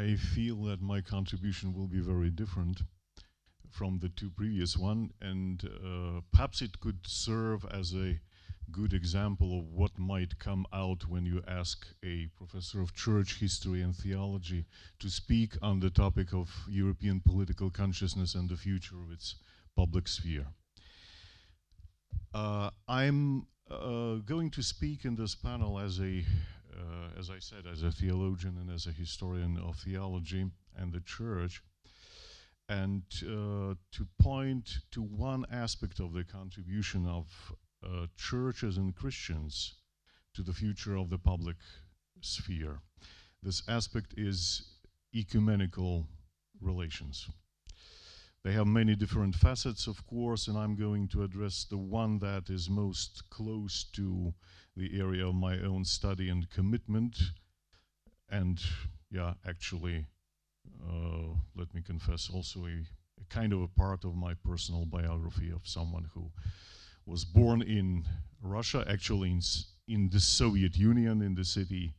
I feel that my contribution will be very different from the two previous one, and perhaps it could serve as a good example of what might come out when you ask a professor of church history and theology to speak on the topic of European political consciousness and the future of its public sphere. I'm going to speak in this panel as I said, as a theologian and as a historian of theology and the church, and to point to one aspect of the contribution of churches and Christians to the future of the public sphere. This aspect is ecumenical relations. They have many different facets, of course, and I'm going to address the one that is most close to the area of my own study and commitment, and actually, let me confess, also a kind of a part of my personal biography of someone who was born in Russia, actually in the Soviet Union, in the city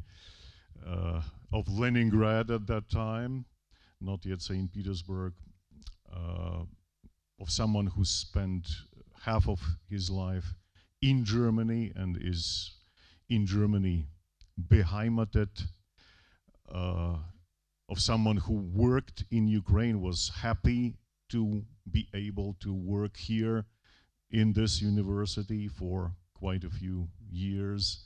of Leningrad at that time, not yet St. Petersburg, of someone who spent half of his life in Germany and is in Germany beheimatet, of someone who worked in Ukraine, was happy to be able to work here in this university for quite a few years,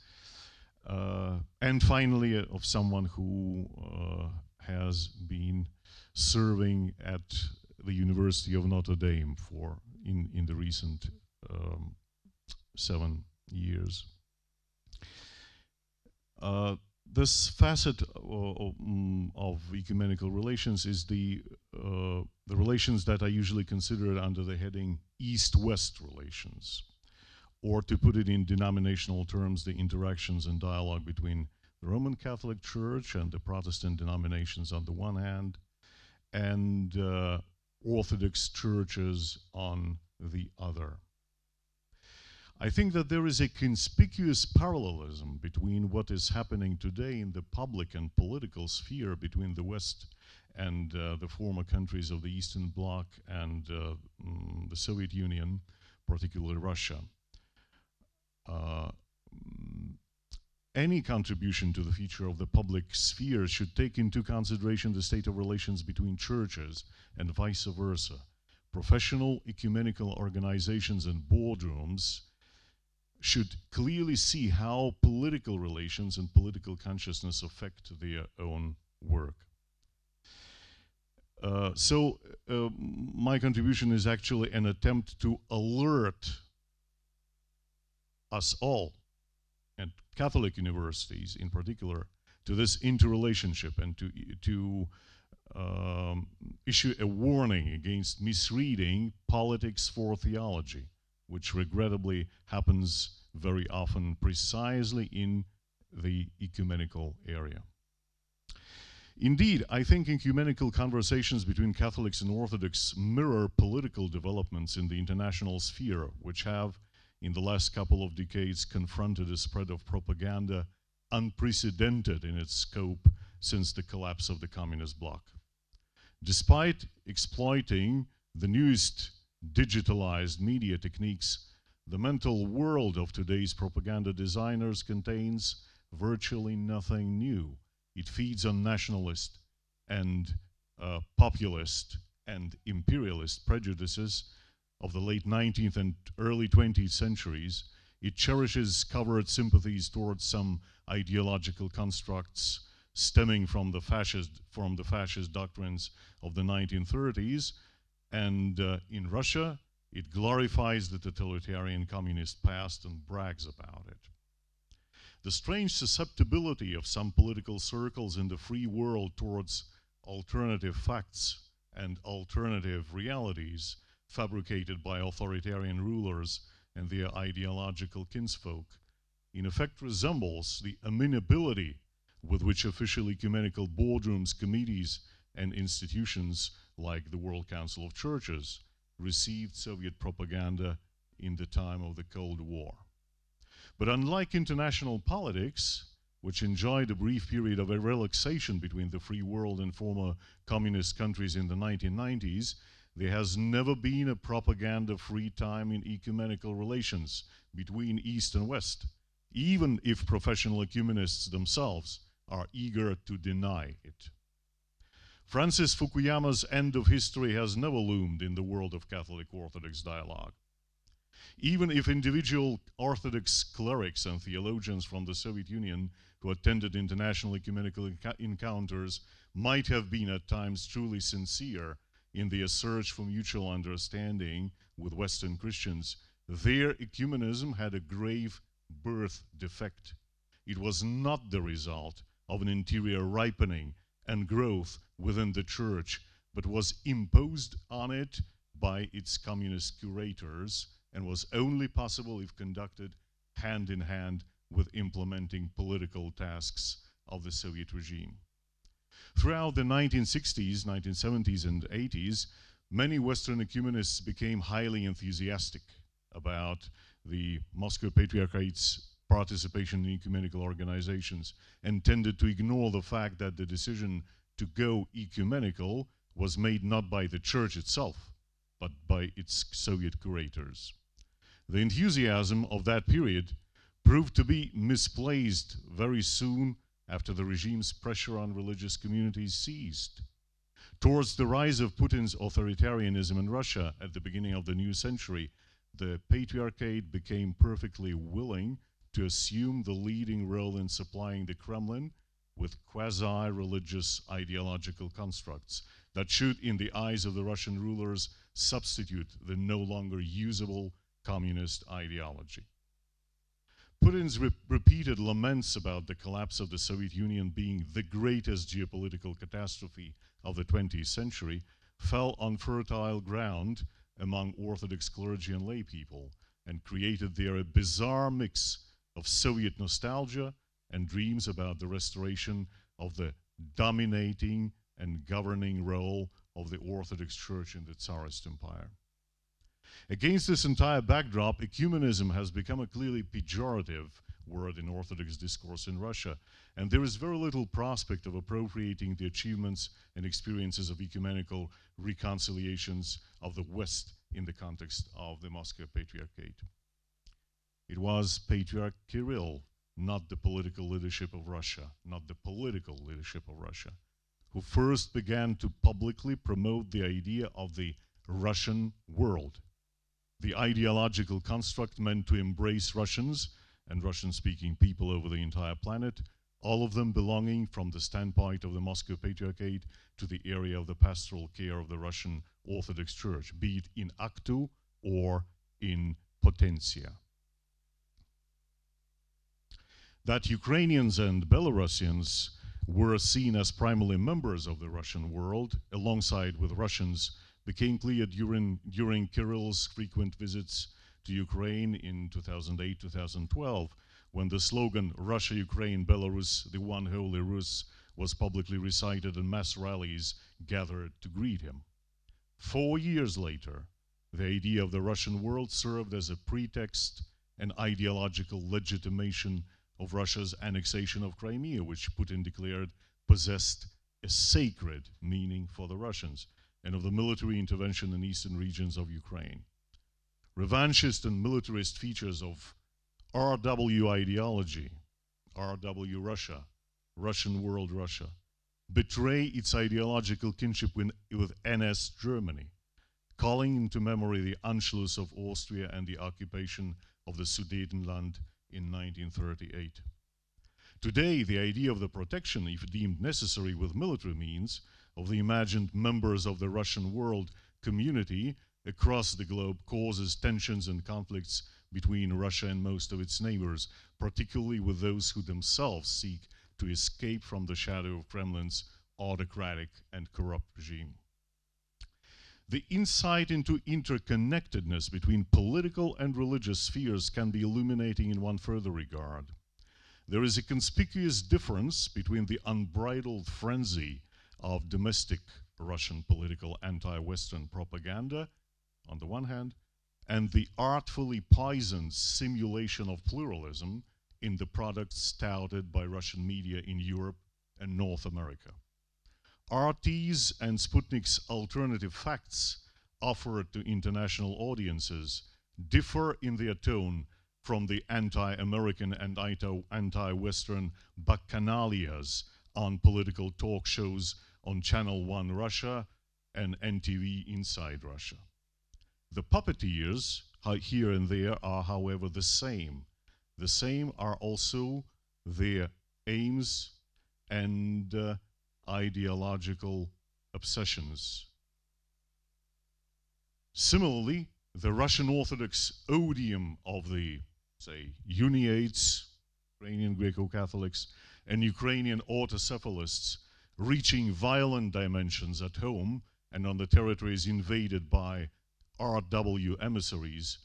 and finally of someone who has been serving at the University of Notre Dame for in the recent 7 years. This facet of ecumenical relations is the relations that are usually considered under the heading East-West relations, or to put it in denominational terms, the interactions and dialogue between the Roman Catholic Church and the Protestant denominations on the one hand, and Orthodox churches on the other. I think that there is a conspicuous parallelism between what is happening today in the public and political sphere between the West and the former countries of the Eastern Bloc and the Soviet Union, particularly Russia. Any contribution to the future of the public sphere should take into consideration the state of relations between churches and vice versa. Professional ecumenical organizations and boardrooms should clearly see how political relations and political consciousness affect their own work. So my contribution is actually an attempt to alert us all, and Catholic universities in particular, to this interrelationship, and to issue a warning against misreading politics for theology, which regrettably happens very often precisely in the ecumenical area. Indeed, I think ecumenical conversations between Catholics and Orthodox mirror political developments in the international sphere, which have, in the last couple of decades, confronted a spread of propaganda unprecedented in its scope since the collapse of the communist bloc. Despite exploiting the newest digitalized media techniques, the mental world of today's propaganda designers contains virtually nothing new. It feeds on nationalist and populist and imperialist prejudices of the late 19th and early 20th centuries. It cherishes covert sympathies towards some ideological constructs stemming from the fascist doctrines of the 1930s, and in Russia, it glorifies the totalitarian communist past and brags about it. The strange susceptibility of some political circles in the free world towards alternative facts and alternative realities fabricated by authoritarian rulers and their ideological kinsfolk in effect resembles the amenability with which official ecumenical boardrooms, committees, and institutions like the World Council of Churches received Soviet propaganda in the time of the Cold War. But unlike international politics, which enjoyed a brief period of a relaxation between the free world and former communist countries in the 1990s, there has never been a propaganda-free time in ecumenical relations between East and West, even if professional ecumenists themselves are eager to deny it. Francis Fukuyama's end of history has never loomed in the world of Catholic Orthodox dialogue. Even if individual Orthodox clerics and theologians from the Soviet Union who attended international ecumenical encounters might have been at times truly sincere in their search for mutual understanding with Western Christians, their ecumenism had a grave birth defect. It was not the result of an interior ripening and growth within the Church, but was imposed on it by its communist curators and was only possible if conducted hand in hand with implementing political tasks of the Soviet regime. Throughout the 1960s, 1970s, and 80s, many Western ecumenists became highly enthusiastic about the Moscow Patriarchate's participation in ecumenical organizations and tended to ignore the fact that the decision to go ecumenical was made not by the Church itself, but by its Soviet curators. The enthusiasm of that period proved to be misplaced very soon after the regime's pressure on religious communities ceased. Towards the rise of Putin's authoritarianism in Russia at the beginning of the new century, the Patriarchate became perfectly willing to assume the leading role in supplying the Kremlin with quasi-religious ideological constructs that should, in the eyes of the Russian rulers, substitute the no longer usable communist ideology. Putin's repeated laments about the collapse of the Soviet Union being the greatest geopolitical catastrophe of the 20th century fell on fertile ground among Orthodox clergy and lay people and created there a bizarre mix of Soviet nostalgia and dreams about the restoration of the dominating and governing role of the Orthodox Church in the Tsarist Empire. Against this entire backdrop, ecumenism has become a clearly pejorative word in Orthodox discourse in Russia, and there is very little prospect of appropriating the achievements and experiences of ecumenical reconciliations of the West in the context of the Moscow Patriarchate. It was Patriarch Kirill, not the political leadership of Russia, who first began to publicly promote the idea of the Russian world, the ideological construct meant to embrace Russians and Russian-speaking people over the entire planet, all of them belonging from the standpoint of the Moscow Patriarchate to the area of the pastoral care of the Russian Orthodox Church, be it in actu or in potentia. That Ukrainians and Belarusians were seen as primarily members of the Russian world, alongside with Russians, became clear during Kirill's frequent visits to Ukraine in 2008-2012, when the slogan "Russia, Ukraine, Belarus, the one holy Rus" was publicly recited and mass rallies gathered to greet him. 4 years later, the idea of the Russian world served as a pretext and ideological legitimation of Russia's annexation of Crimea, which Putin declared possessed a sacred meaning for the Russians, and of the military intervention in eastern regions of Ukraine. Revanchist and militarist features of RW ideology, RW Russia, Russian world Russia, betray its ideological kinship with NS Germany, calling into memory the Anschluss of Austria and the occupation of the Sudetenland in 1938. Today, the idea of the protection, if deemed necessary with military means, of the imagined members of the Russian world community across the globe causes tensions and conflicts between Russia and most of its neighbors, particularly with those who themselves seek to escape from the shadow of Kremlin's autocratic and corrupt regime. The insight into interconnectedness between political and religious spheres can be illuminating in one further regard. There is a conspicuous difference between the unbridled frenzy of domestic Russian political anti-Western propaganda, on the one hand, and the artfully poisoned simulation of pluralism in the products touted by Russian media in Europe and North America. RT's and Sputnik's alternative facts offered to international audiences differ in their tone from the anti-American and anti-Western bacchanalias on political talk shows on Channel 1 Russia and NTV Inside Russia. The puppeteers here and there are, however, the same. The same are also their aims and ideological obsessions. Similarly, the Russian Orthodox odium of the, say, Uniates, Ukrainian Greco-Catholics, and Ukrainian autocephalists reaching violent dimensions at home and on the territories invaded by RW emissaries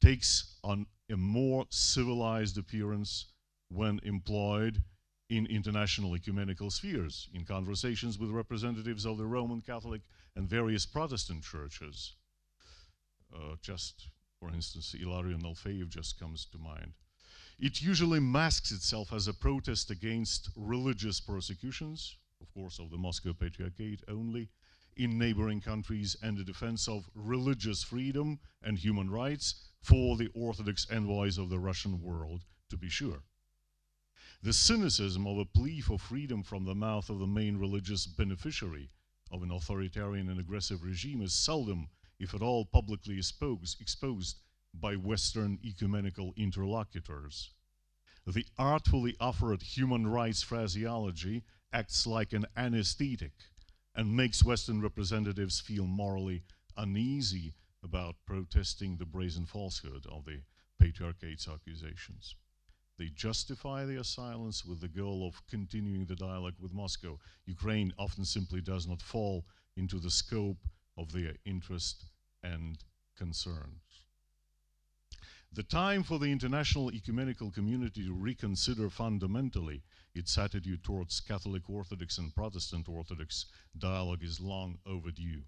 takes on a more civilized appearance when employed in international ecumenical spheres, in conversations with representatives of the Roman Catholic and various Protestant churches. Just, for instance, Ilarion Alfeyev just comes to mind. It usually masks itself as a protest against religious persecutions, of course, of the Moscow Patriarchate only, in neighboring countries, and the defense of religious freedom and human rights for the Orthodox envoys of the Russian world, to be sure. The cynicism of a plea for freedom from the mouth of the main religious beneficiary of an authoritarian and aggressive regime is seldom, if at all, publicly exposed by Western ecumenical interlocutors. The artfully offered human rights phraseology acts like an anesthetic and makes Western representatives feel morally uneasy about protesting the brazen falsehood of the Patriarchate's accusations. They justify their silence with the goal of continuing the dialogue with Moscow. Ukraine often simply does not fall into the scope of their interest and concerns. The time for the international ecumenical community to reconsider fundamentally its attitude towards Catholic Orthodox and Protestant Orthodox dialogue is long overdue.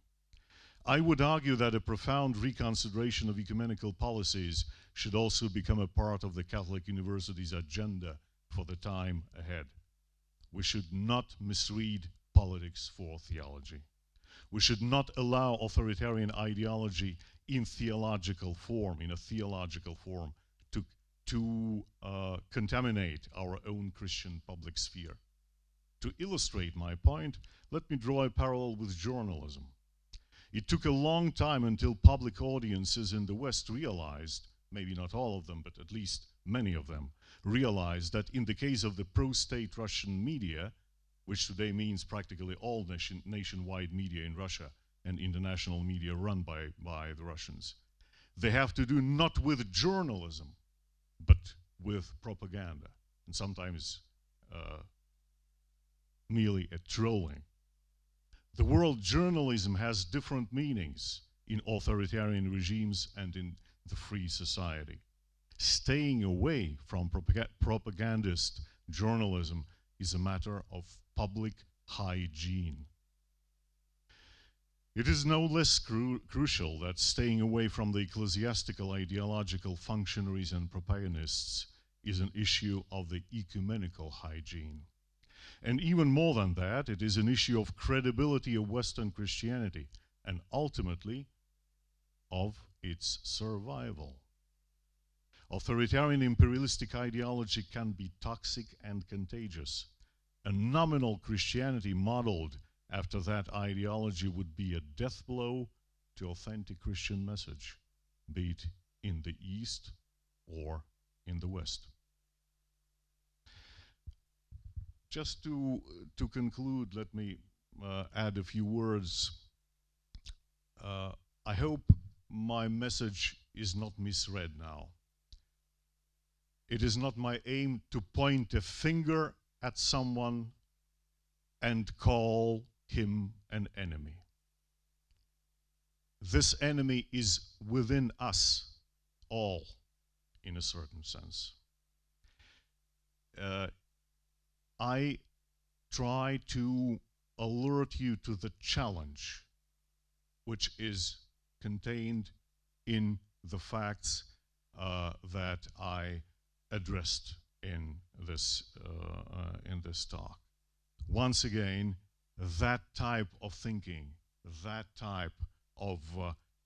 I would argue that a profound reconsideration of ecumenical policies should also become a part of the Catholic University's agenda for the time ahead. We should not misread politics for theology. We should not allow authoritarian ideology in a theological form, to contaminate our own Christian public sphere. To illustrate my point, let me draw a parallel with journalism. It took a long time until public audiences in the West realized, maybe not all of them, but at least many of them, realized that in the case of the pro-state Russian media, which today means practically all nationwide media in Russia and international media run by the Russians, they have to do not with journalism, but with propaganda, and sometimes merely a trolling. The word journalism has different meanings in authoritarian regimes and in the free society. Staying away from propagandist journalism is a matter of public hygiene. It is no less crucial that staying away from the ecclesiastical ideological functionaries and propagandists is an issue of the ecumenical hygiene. And even more than that, it is an issue of credibility of Western Christianity and ultimately of its survival. Authoritarian imperialistic ideology can be toxic and contagious. A nominal Christianity modeled after that ideology would be a death blow to authentic Christian message, be it in the East or in the West. Just to conclude, let me add a few words. I hope my message is not misread now. It is not my aim to point a finger at someone and call him an enemy. This enemy is within us all, in a certain sense. I try to alert you to the challenge which is contained in the facts that I addressed in this talk. Once again, that type of thinking,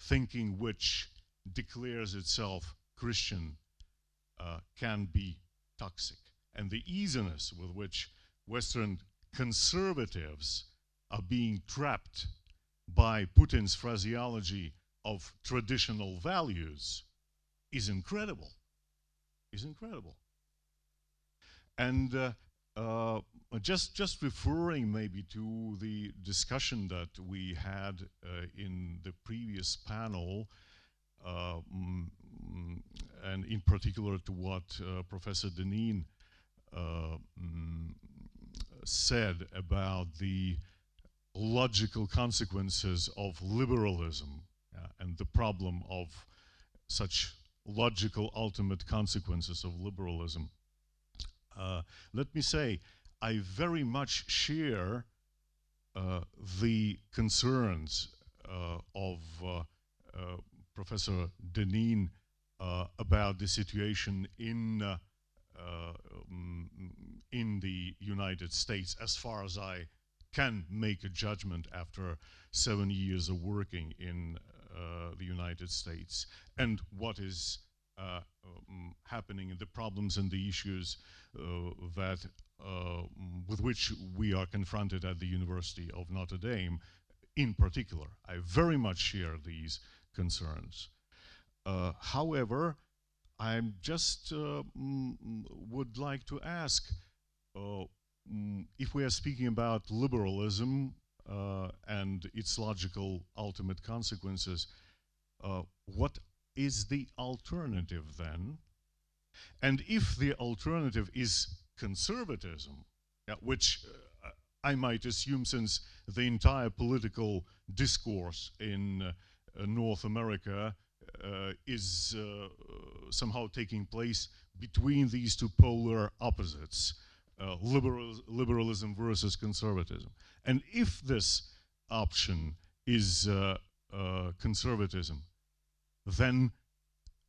thinking which declares itself Christian, can be toxic. And the easiness with which Western conservatives are being trapped by Putin's phraseology of traditional values is incredible. And just referring maybe to the discussion that we had in the previous panel, and in particular to what Professor Denin said about the logical consequences of liberalism and the problem of such logical ultimate consequences of liberalism. Let me say, I very much share the concerns of Professor Denin about the situation in the United States, as far as I can make a judgment after 7 years of working in the United States, and what is happening, and the problems and the issues with which we are confronted at the University of Notre Dame in particular. I very much share these concerns. However, I just would like to ask, if we are speaking about liberalism and its logical ultimate consequences, what is the alternative then? And if the alternative is conservatism, which I might assume, since the entire political discourse in North America is somehow taking place between these two polar opposites, liberalism versus conservatism. And if this option is conservatism, then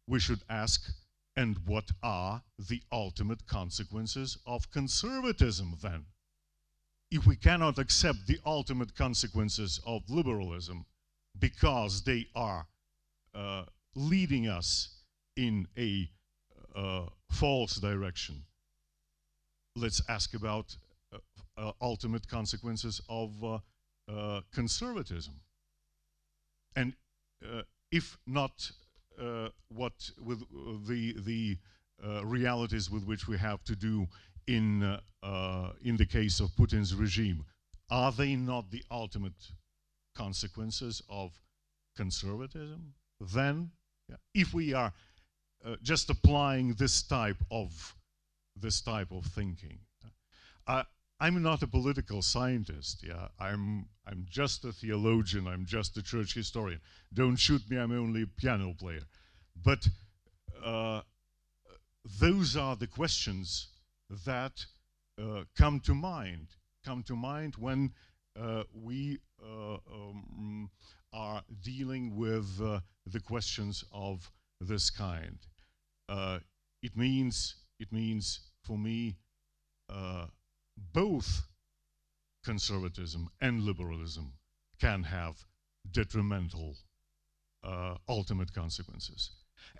we should ask, and what are the ultimate consequences of conservatism then? If we cannot accept the ultimate consequences of liberalism because they are leading us in a false direction, let's ask about ultimate consequences of conservatism. And if not, what with the realities with which we have to do in the case of Putin's regime, are they not the ultimate consequences of conservatism? Then, if we are just applying this type of thinking, I'm not a political scientist. I'm just a theologian. I'm just a church historian. Don't shoot me. I'm only a piano player. But those are the questions that come to mind when we are dealing with the questions of this kind. It means for me both conservatism and liberalism can have detrimental ultimate consequences,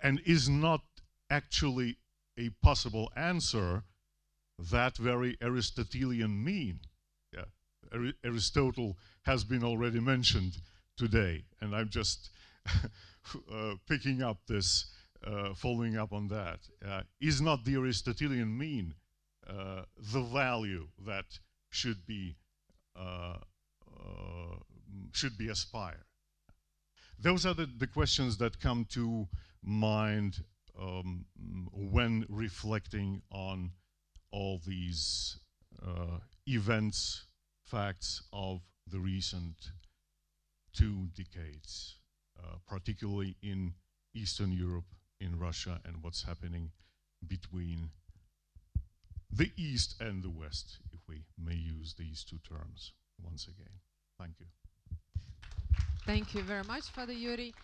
and is not actually a possible answer that very Aristotelian mean. Aristotle has been already mentioned today, and I'm just picking up this, following up on that. Is not the Aristotelian mean the value that should be aspired? Those are the questions that come to mind when reflecting on all these events, facts of the recent 2 decades, particularly in Eastern Europe, in Russia, and what's happening between the East and the West, if we may use these 2 terms once again. Thank you. Thank you very much, Father Yury.